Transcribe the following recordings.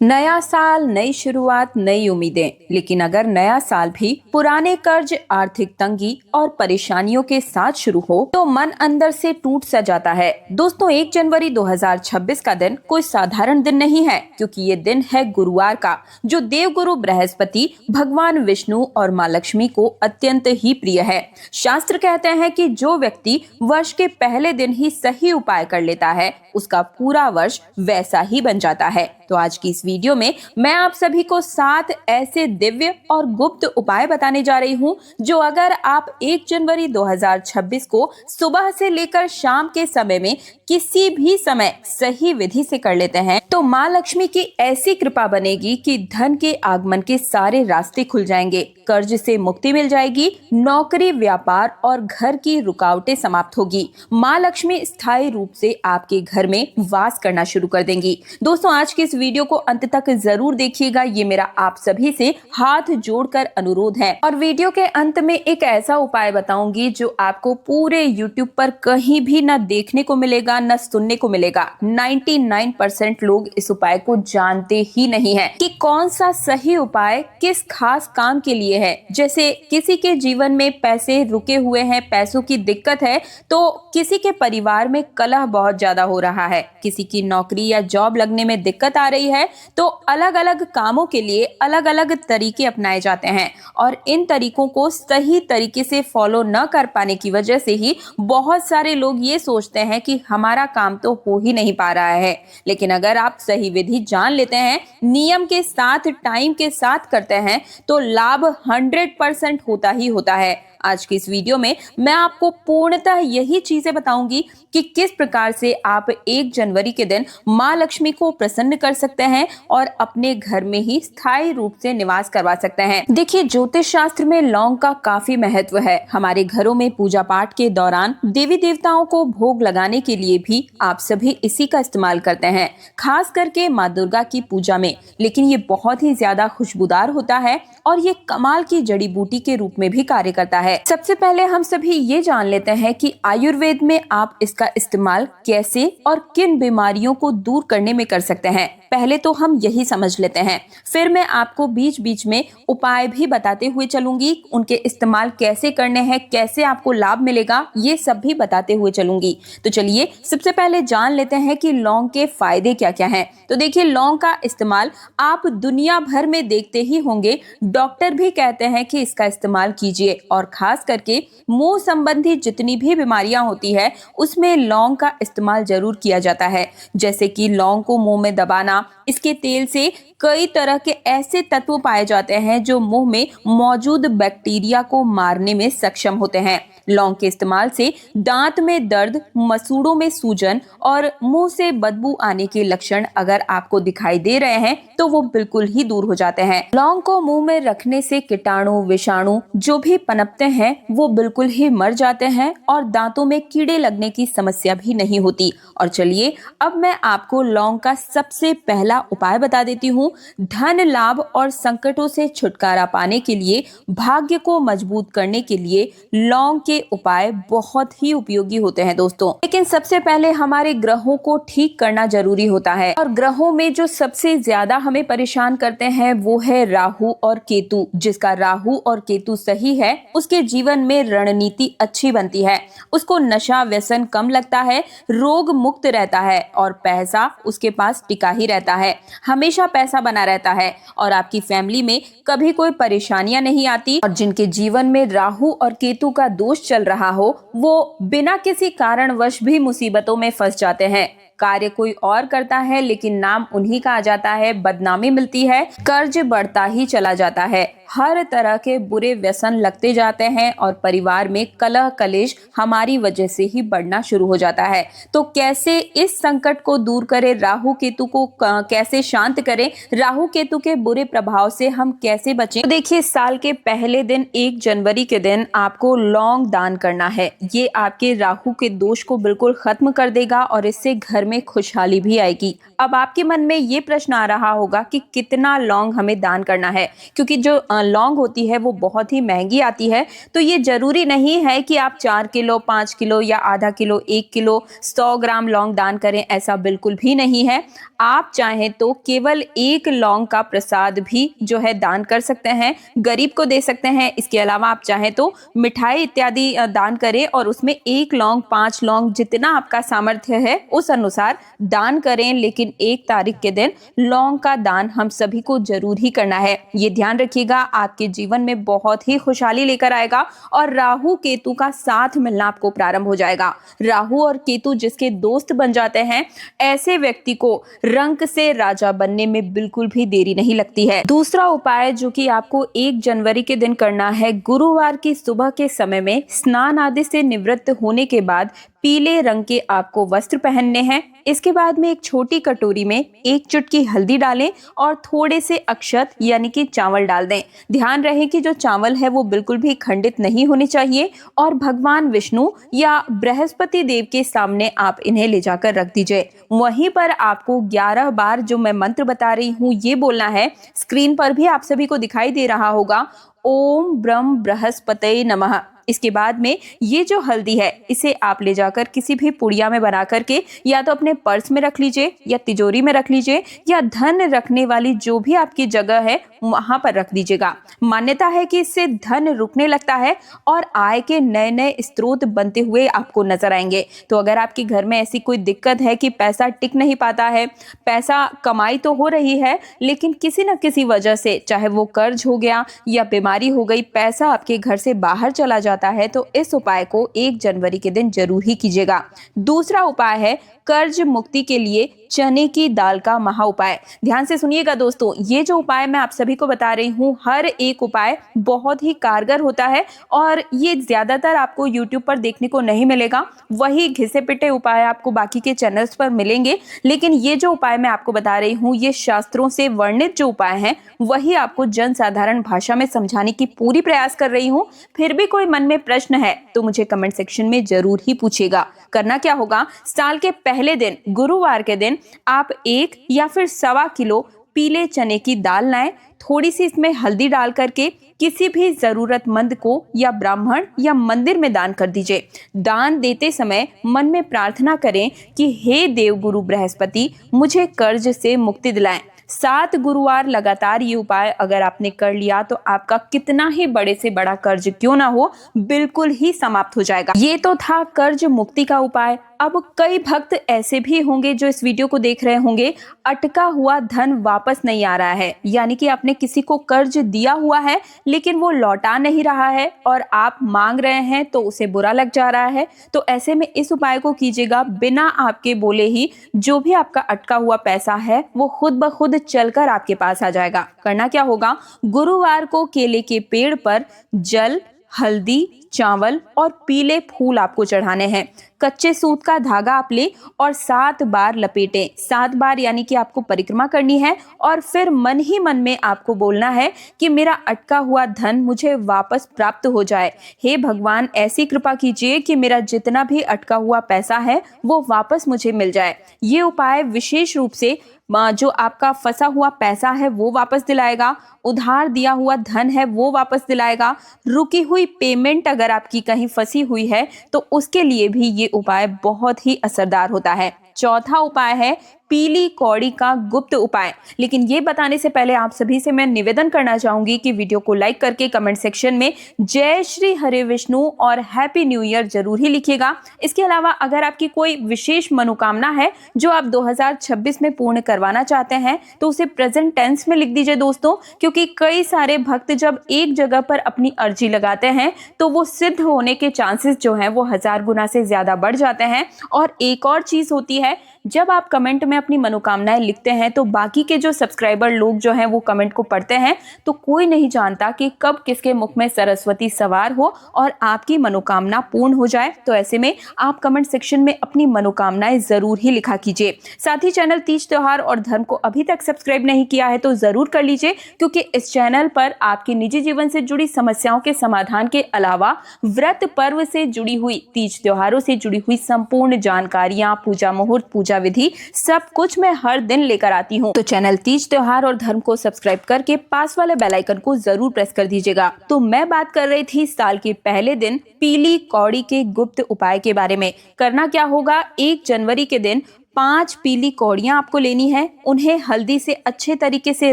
नया साल, नई शुरुआत, नई उम्मीदें। लेकिन अगर नया साल भी पुराने कर्ज, आर्थिक तंगी और परेशानियों के साथ शुरू हो तो मन अंदर से टूट सा जाता है। दोस्तों, 1 जनवरी 2026 का दिन कोई साधारण दिन नहीं है, क्योंकि ये दिन है गुरुवार का, जो देवगुरु बृहस्पति, भगवान विष्णु और माँ लक्ष्मी को अत्यंत ही प्रिय है। शास्त्र कहते हैं कि जो व्यक्ति वर्ष के पहले दिन ही सही उपाय कर लेता है, उसका पूरा वर्ष वैसा ही बन जाता है। तो आज की इस वीडियो में मैं आप सभी को 7 ऐसे दिव्य और गुप्त उपाय बताने जा रही हूं, जो अगर आप 1 जनवरी 2026 को सुबह से लेकर शाम के समय में किसी भी समय सही विधि से कर लेते हैं तो माँ लक्ष्मी की ऐसी कृपा बनेगी कि धन के आगमन के सारे रास्ते खुल जाएंगे, कर्ज से मुक्ति मिल जाएगी, नौकरी, व्यापार और घर की रुकावटें समाप्त होगी। माँ लक्ष्मी स्थायी रूप से आपके घर में वास करना शुरू कर देंगी। दोस्तों, आज की इस वीडियो को अंत तक जरूर देखिएगा, ये मेरा आप सभी से हाथ जोड़कर अनुरोध है। और वीडियो के अंत में एक ऐसा उपाय बताऊंगी जो आपको पूरे YouTube पर कहीं भी न देखने को मिलेगा, न सुनने को मिलेगा। 99% लोग इस उपाय को जानते ही नहीं है कि कौन सा सही उपाय किस खास काम के लिए है। जैसे किसी के जीवन में पैसे रुके हुए हैं, पैसों की दिक्कत है, तो किसी के परिवार में कलह बहुत ज्यादा हो रहा है, किसी की नौकरी या जॉब लगने में दिक्कत आ रही है, तो अलग अलग कामों के लिए अलग अलग तरीके अपनाए जाते हैं। और इन तरीकों को सही तरीके से फॉलो न कर पाने की वजह से ही बहुत सारे लोग ये सोचते हैं कि हमारा काम तो हो ही नहीं पा रहा है। लेकिन अगर आप सही विधि जान लेते हैं, नियम के साथ, टाइम के साथ करते हैं, तो लाभ 100% होता ही होता है। आज की इस वीडियो में मैं आपको पूर्णतः यही चीजें बताऊंगी कि किस प्रकार से आप 1 जनवरी के दिन माँ लक्ष्मी को प्रसन्न कर सकते हैं और अपने घर में ही स्थायी रूप से निवास करवा सकते हैं। देखिए, ज्योतिष शास्त्र में लौंग का काफी महत्व है। हमारे घरों में पूजा पाठ के दौरान देवी देवताओं को भोग लगाने के लिए भी आप सभी इसी का इस्तेमाल करते हैं, खास करके माँ दुर्गा की पूजा में। लेकिन ये बहुत ही ज्यादा खुशबूदार होता है और ये कमाल की जड़ी बूटी के रूप में भी कार्य करता है। सबसे पहले हम सभी ये जान लेते हैं कि आयुर्वेद में आप इसका इस्तेमाल कैसे और किन बीमारियों को दूर करने में कर सकते हैं। पहले तो हम यही समझ लेते हैं, फिर मैं आपको बीच बीच में उपाय भी बताते हुए चलूंगी, उनके इस्तेमाल कैसे करने हैं, कैसे आपको लाभ मिलेगा, ये सब भी बताते हुए चलूंगी। तो चलिए सबसे पहले जान लेते हैं कि लौंग के फायदे क्या क्या हैं। तो देखिए, लौंग का इस्तेमाल आप दुनिया भर में देखते ही होंगे। डॉक्टर भी कहते हैं कि इसका इस्तेमाल कीजिए, और खास करके मुंह संबंधी जितनी भी बीमारियां होती है उसमें लौंग का इस्तेमाल जरूर किया जाता है। जैसे कि लौंग को मुंह में दबाना, इसके तेल से कई तरह के ऐसे तत्व पाए जाते हैं जो मुंह में मौजूद बैक्टीरिया को मारने में सक्षम होते हैं। लौंग के इस्तेमाल से दांत में दर्द, मसूड़ों में सूजन और मुंह से बदबू आने के लक्षण अगर आपको दिखाई दे रहे हैं तो वो बिल्कुल ही दूर हो जाते हैं। लौंग को मुंह में रखने से कीटाणु, विषाणु जो भी पनपते हैं वो बिल्कुल ही मर जाते हैं और दांतों में कीड़े लगने की समस्या भी नहीं होती। और चलिए अब मैं आपको लौंग का सबसे पहला उपाय बता देती हूँ। धन लाभ और संकटों से छुटकारा पाने के लिए, भाग्य को मजबूत करने के लिए लौंग के उपाय बहुत ही उपयोगी होते हैं दोस्तों। लेकिन सबसे पहले हमारे ग्रहों को ठीक करना जरूरी होता है, और ग्रहों में जो सबसे ज्यादा हमें परेशान करते हैं वो है राहु और केतु। जिसका राहु और केतु सही है उसके जीवन में रणनीति अच्छी बनती है, उसको नशा व्यसन कम लगता है, रोग मुक्त रहता है और पैसा उसके पास टिका ही रहता है, हमेशा पैसा बना रहता है और आपकी फैमिली में कभी कोई परेशानियां नहीं आती। और जिनके जीवन में राहु और केतु का दोष चल रहा हो वो बिना किसी कारणवश भी मुसीबतों में फंस जाते हैं। कार्य कोई और करता है लेकिन नाम उन्हीं का आ जाता है, बदनामी मिलती है, कर्ज बढ़ता ही चला जाता है, हर तरह के बुरे व्यसन लगते जाते हैं और परिवार में कलह कलेश हमारी वजह से ही बढ़ना शुरू हो जाता है। तो कैसे इस संकट को दूर करें, राहु केतु को कैसे शांत करें, राहु केतु के बुरे प्रभाव से हम कैसे बचें? तो देखिए, साल के पहले दिन 1 जनवरी के दिन आपको लौंग दान करना है। ये आपके राहु के दोष को बिल्कुल खत्म कर देगा और इससे घर में खुशहाली भी आएगी। अब आपके मन में ये प्रश्न आ रहा होगा कि कितना लौंग हमें दान करना है, क्योंकि जो लौंग होती है वो बहुत ही महंगी आती है। तो ये जरूरी नहीं है कि आप 4 किलो, 5 किलो या आधा किलो, 1 किलो, 100 ग्राम लौंग दान करें, ऐसा बिल्कुल भी नहीं है। आप चाहें तो केवल 1 लौंग का प्रसाद भी जो है दान कर सकते हैं, गरीब को दे सकते हैं। इसके अलावा आप चाहें तो मिठाई इत्यादि दान करें और उसमें 1 लौंग, 5 लौंग, जितना आपका सामर्थ्य है उस अनुसार दान करें। लेकिन 1 तारीख के दिन लौंग का दान हम सभी को जरूर ही करना है। ये ध्यान रखिएगा, आपके जीवन में बहुत ही खुशहाली लेकर आएगा और राहु केतु का साथ मिलना आपको प्रारंभ हो जाएगा। राहु और केतु जिसके दोस्त बन जाते हैं, ऐसे व्यक्ति को रंक से राजा बनने में बिल्कुल भी देरी नहीं लगती है। दूसरा उपाय जो कि आपको 1 जनवरी के दिन करना है, गुरुवार की सुबह के समय में स्नान आदि से निवृत्त होने के बाद पीले रंग के आपको वस्त्र पहनने हैं। इसके बाद में एक छोटी कटोरी में 1 चुटकी हल्दी डालें और थोड़े से अक्षत यानी कि चावल डाल दें। ध्यान रहे कि जो चावल है वो बिल्कुल भी खंडित नहीं होने चाहिए और भगवान विष्णु या बृहस्पति देव के सामने आप इन्हें ले जाकर रख दीजिए। वहीं पर आपको 11 बार जो मैं मंत्र बता रही हूँ ये बोलना है। स्क्रीन पर भी आप सभी को दिखाई दे रहा होगा, ओम ब्रह्म बृहस्पतये नमः। इसके बाद में ये जो हल्दी है इसे आप ले जाकर किसी भी पुड़िया में बना करके या तो अपने पर्स में रख लीजिए या तिजोरी में रख लीजिए या धन रखने वाली जो भी आपकी जगह है वहां पर रख दीजिएगा। मान्यता है कि इससे धन रुकने लगता है और आय के नए नए स्रोत बनते हुए आपको नजर आएंगे। तो अगर आपके घर में ऐसी कोई दिक्कत है कि पैसा टिक नहीं पाता है, पैसा कमाई तो हो रही है लेकिन किसी न किसी वजह से, चाहे वो कर्ज हो गया या बीमारी हो गई, पैसा आपके घर से बाहर चला जाता है, तो इस उपाय को 1 जनवरी के दिन जरूर ही कीजिएगा। दूसरा उपाय है कर्ज मुक्ति के लिए चने की दाल का महा उपाय। ध्यान से सुनिएगा दोस्तों, ये जो उपाय मैं आप सभी को बता रही हूँ, हर एक उपाय बहुत ही कारगर होता है और ये ज्यादातर आपको YouTube पर देखने को नहीं मिलेगा। वही घिसे पिटे उपाय आपको बाकी के चैनल्स पर मिलेंगे, लेकिन ये जो उपाय मैं आपको बता रही हूँ ये शास्त्रों से वर्णित जो उपाय हैं वही आपको जन साधारण भाषा में समझाने की पूरी प्रयास कर रही हूँ। फिर भी कोई मन में प्रश्न है तो मुझे कमेंट सेक्शन में जरूर ही पूछिएगा। करना क्या होगा, साल के पहले दिन गुरुवार के दिन आप 1 या फिर 1.25 किलो पीले चने की दाल लाएं, थोड़ी सी इसमें हल्दी डाल करके किसी भी जरूरतमंद को या ब्राह्मण या मंदिर में दान कर दीजिए। दान देते समय मन में प्रार्थना करें कि हे देव गुरु बृहस्पति मुझे कर्ज से मुक्ति दिलाएं। 7 गुरुवार लगातार ये उपाय अगर आपने कर लिया तो आपका कितना ही बड़े से बड़ा कर्ज क्यों ना हो बिल्कुल ही समाप्त हो जाएगा। ये तो था कर्ज मुक्ति का उपाय। अब कई भक्त ऐसे भी होंगे जो इस वीडियो को देख रहे होंगे, अटका हुआ धन वापस नहीं आ रहा है, यानी कि आपने किसी को कर्ज दिया हुआ है लेकिन वो लौटा नहीं रहा है और आप मांग रहे हैं तो उसे बुरा लग जा रहा है। तो ऐसे में इस उपाय को कीजिएगा, बिना आपके बोले ही जो भी आपका अटका हुआ पैसा है वो खुद ब खुद चलकर आपके पास आ जाएगा। करना क्या होगा, गुरुवार को केले के पेड़ पर जल, हल्दी, चावल और पीले फूल आपको चढ़ाने हैं। कच्चे सूत का धागा आप ले और 7 बार लपेटें। 7 बार यानी कि आपको परिक्रमा करनी है और फिर मन ही मन में आपको बोलना है कि मेरा अटका हुआ धन मुझे वापस प्राप्त हो जाए। हे भगवान ऐसी कृपा कीजिए कि मेरा जितना भी अटका हुआ पैसा है वो वापस मुझे मिल जाए। ये उपाय विशेष रूप से जो आपका फंसा हुआ पैसा है वो वापस दिलाएगा, उधार दिया हुआ धन है वो वापस दिलाएगा, रुकी हुई पेमेंट अगर आपकी कहीं फंसी हुई है तो उसके लिए भी ये उपाय बहुत ही असरदार होता है। चौथा उपाय है पीली कौड़ी का गुप्त उपाय। लेकिन ये बताने से पहले आप सभी से मैं निवेदन करना चाहूंगी कि वीडियो को लाइक करके कमेंट सेक्शन में जय श्री हरे विष्णु और हैप्पी न्यू ईयर जरूर ही लिखिएगा। इसके अलावा अगर आपकी कोई विशेष मनोकामना है जो आप 2026 में पूर्ण करवाना चाहते हैं तो उसे प्रेजेंट टेंस में लिख दीजिए दोस्तों, क्योंकि कई सारे भक्त जब एक जगह पर अपनी अर्जी लगाते हैं तो वो सिद्ध होने के चांसेस जो हैं वो 1000 गुना से ज्यादा बढ़ जाते हैं। और एक और चीज होती है, जब आप कमेंट में अपनी मनोकामनाएं लिखते हैं तो बाकी के जो सब्सक्राइबर लोग जो हैं वो कमेंट को पढ़ते हैं, तो कोई नहीं जानता कि कब किसके मुख में सरस्वती सवार हो और आपकी मनोकामना पूर्ण हो जाए। तो ऐसे में आप कमेंट सेक्शन में अपनी मनोकामनाएं जरूर ही लिखा कीजिए। साथ ही चैनल तीज त्योहार और धर्म को अभी तक सब्सक्राइब नहीं किया है तो जरूर कर लीजिए, क्योंकि इस चैनल पर आपके निजी जीवन से जुड़ी समस्याओं के समाधान के अलावा व्रत पर्व से जुड़ी हुई, तीज त्योहारों से जुड़ी हुई संपूर्ण जानकारियां, पूजा मुहूर्त, पूजा पूजा विधि सब कुछ मैं हर दिन लेकर आती हूँ। तो चैनल तीज त्योहार और धर्म को सब्सक्राइब करके पास वाले बेल आइकन को जरूर प्रेस कर दीजिएगा। तो मैं बात कर रही थी साल के पहले दिन पीली कौड़ी के गुप्त उपाय के बारे में। करना क्या होगा, 1 जनवरी के दिन 5 पीली कौड़ियां आपको लेनी है। उन्हें हल्दी से अच्छे तरीके से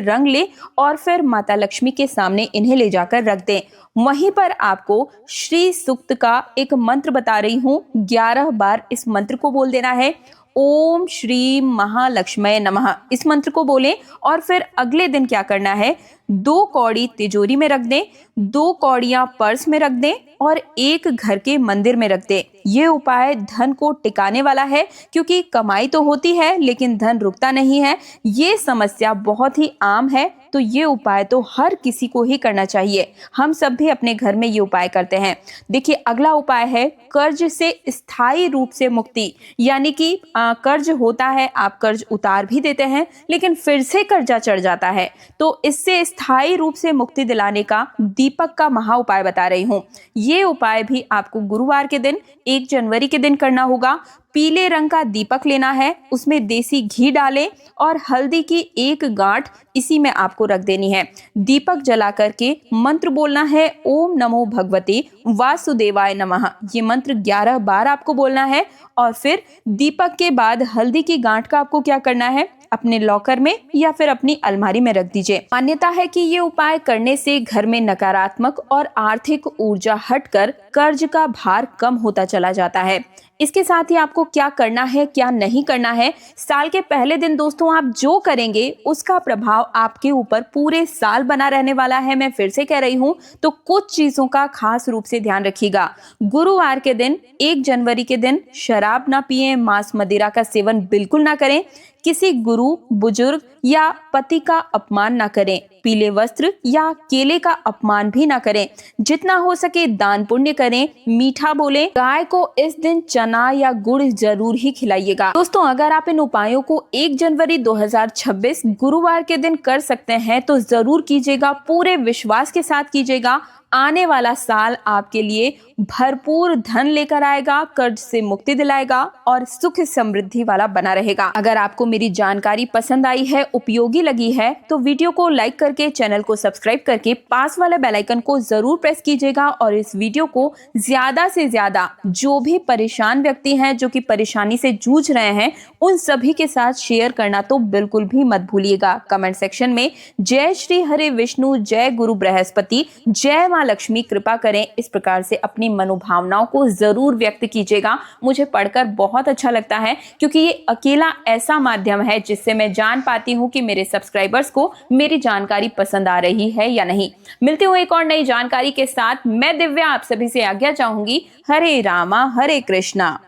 रंग ले और फिर माता लक्ष्मी के सामने इन्हें ले जाकर रख दें। वहीं पर आपको श्री सूक्त का एक मंत्र बता रही हूँ, 11 बार इस मंत्र को बोल देना है। ओम श्री महालक्ष्मी नमः इस मंत्र को बोलें और फिर अगले दिन क्या करना है, 2 कौड़ी तिजोरी में रख दें, 2 कौड़ियां पर्स में रख दें और 1 घर के मंदिर में रख दें। ये उपाय धन को टिकाने वाला है, क्योंकि कमाई तो होती है लेकिन धन रुकता नहीं है। ये समस्या बहुत ही आम है, तो ये उपाय तो हर किसी को ही करना चाहिए। हम सब भी अपने घर में ये उपाय करते हैं। देखिए, अगला उपाय है कर्ज से स्थायी रूप से मुक्ति। यानी कि कर्ज होता है, आप कर्ज उतार भी देते हैं लेकिन फिर से कर्जा चढ़ जाता है, तो इससे स्थायी रूप से मुक्ति दिलाने का दीपक का महा उपाय बता रही हूँ। ये उपाय भी आपको गुरुवार के दिन 1 जनवरी के दिन करना होगा। पीले रंग का दीपक लेना है, उसमें देसी घी डालें और हल्दी की 1 गांठ इसी में आपको रख देनी है। दीपक जला करके मंत्र बोलना है, ओम नमो भगवते वासुदेवाय नमः। ये मंत्र 11 बार आपको बोलना है और फिर दीपक के बाद हल्दी की गांठ का आपको क्या करना है, अपने लॉकर में या फिर अपनी अलमारी में रख दीजिए। मान्यता है कि ये उपाय करने से घर में नकारात्मक और आर्थिक ऊर्जा हटकर कर्ज का भार कम होता चला जाता है। इसके साथ ही आपको क्या करना है, क्या नहीं करना है, साल के पहले दिन दोस्तों आप जो करेंगे उसका प्रभाव आपके ऊपर पूरे साल बना रहने वाला है। मैं फिर से कह रही हूँ, तो कुछ चीजों का खास रूप से ध्यान रखिएगा। गुरुवार के दिन 1 जनवरी के दिन शराब ना पिएं, मांस मदिरा का सेवन बिल्कुल ना करें, किसी गुरु, बुजुर्ग या पति का अपमान ना करें, पीले वस्त्र या केले का अपमान भी ना करें, जितना हो सके दान पुण्य करें, मीठा बोलें, गाय को इस दिन चना या गुड़ जरूर ही खिलाइएगा। दोस्तों, अगर आप इन उपायों को 1 जनवरी 2026 गुरुवार के दिन कर सकते हैं तो जरूर कीजिएगा, पूरे विश्वास के साथ कीजिएगा। आने वाला साल आपके लिए भरपूर धन लेकर आएगा, कर्ज से मुक्ति दिलाएगा और सुख समृद्धि वाला बना रहेगा। अगर आपको मेरी जानकारी पसंद आई है, उपयोगी लगी है, तो वीडियो को लाइक करके चैनल को सब्सक्राइब करके पास वाले बेल आइकन को जरूर प्रेस कीजिएगा और इस वीडियो को ज्यादा से ज्यादा जो भी परेशान व्यक्ति हैं, जो कि परेशानी से जूझ रहे हैं, उन सभी के साथ शेयर करना तो बिल्कुल भी मत भूलिएगा। कमेंट सेक्शन में जय श्री हरे विष्णु, जय गुरु बृहस्पति, जय मां लक्ष्मी कृपा करें, इस प्रकार से अपनी मनोभावनाओं को जरूर व्यक्त कीजिएगा। मुझे पढ़कर बहुत अच्छा लगता है, क्योंकि ये अकेला ऐसा माध्यम है जिससे मैं जान पाती हूँ कि मेरे सब्सक्राइबर्स को मेरी जानकारी पसंद आ रही है या नहीं। मिलती हूँ एक और नई जानकारी के साथ। मैं दिव्या आप सभी से आज्ञा चाहूंगी। हरे रामा हरे कृष्णा।